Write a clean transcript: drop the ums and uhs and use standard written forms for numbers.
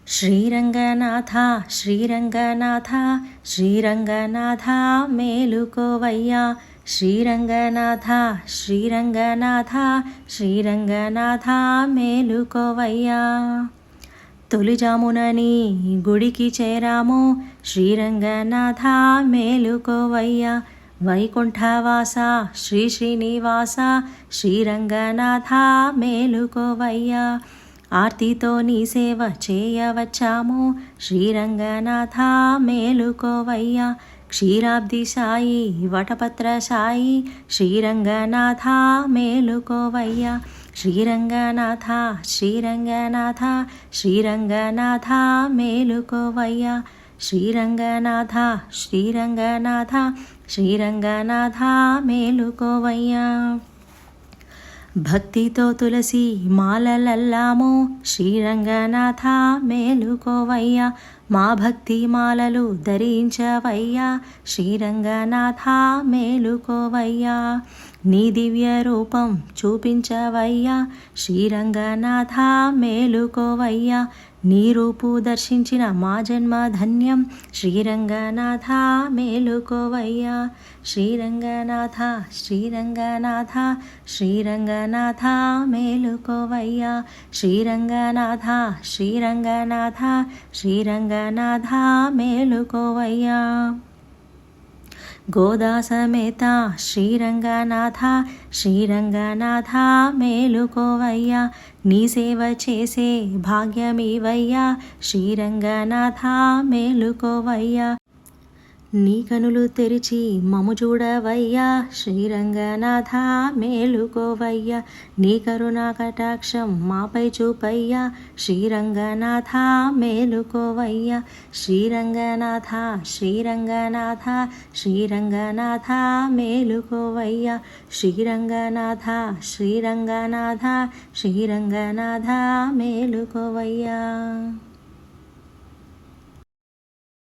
శ్రీరంగనాథ శ్రీరంగనాథ శ్రీరంగనాథ మేలుకోవయ్యా శ్రీరంగనాథ శ్రీరంగనాథ శ్రీరంగనాథ మేలుకోవయ్యా తొలిజామునని గుడికి చేరాము శ్రీరంగనాథ మేలుకోవయ్యా వైకుంఠవాస శ్రీ శ్రీనివాస శ్రీరంగనాథ మేలుకోవయ్యా ఆర్తితో నీ సేవ చేయవచ్చాము శ్రీరంగనాథ మేలుకోవయ్యా క్షీరాబ్ది సాయి వటపత్ర సాయి శ్రీరంగనాథ మేలుకోవయ్యా శ్రీరంగనాథ శ్రీరంగనాథ శ్రీరంగనాథ మేలుకోవయ్యా శ్రీరంగనాథ శ్రీరంగనాథ శ్రీరంగనాథ మేలుకోవయ్యా భక్తితో తులసి మాలలల్లాము శ్రీరంగనాథ మేలుకోవయ్యా మా భక్తి మాలలు ధరించవయ్యా శ్రీరంగనాథ మేలుకోవయ్యా నీ దివ్య రూపం చూపించవయ్యా శ్రీరంగనాథ మేలుకోవయ్యా నీ రూపు దర్శించిన మా జన్మ ధన్యం శ్రీరంగనాథ మేలుకోవయ్యా శ్రీరంగనాథ శ్రీరంగనాథ శ్రీరంగనాథ మేలుకోవయ్యా శ్రీరంగనాథ శ్రీరంగనాథ శ్రీరంగనాథ మేలుకోవయ్యా గోదా సమేత శ్రీరంగనాథ శ్రీరంగనాథ మేలుకోవయ్యా నీ సేవ చేసే భాగ్యమివయ్యా శ్రీరంగనాథ మేలుకోవయ్యా నీ కనులు తెరిచి మము చూడవయ్యా శ్రీరంగనాథ మేలుకోవయ్యా నీ కరుణా కటాక్షం మాపై చూపయ్యా శ్రీరంగనాథ మేలుకోవయ్యా శ్రీరంగనాథ శ్రీరంగనాథ శ్రీరంగనాథ మేలుకోవయ్యా శ్రీరంగనాథ శ్రీరంగనాథ శ్రీరంగనాథ మేలుకోవయ్యా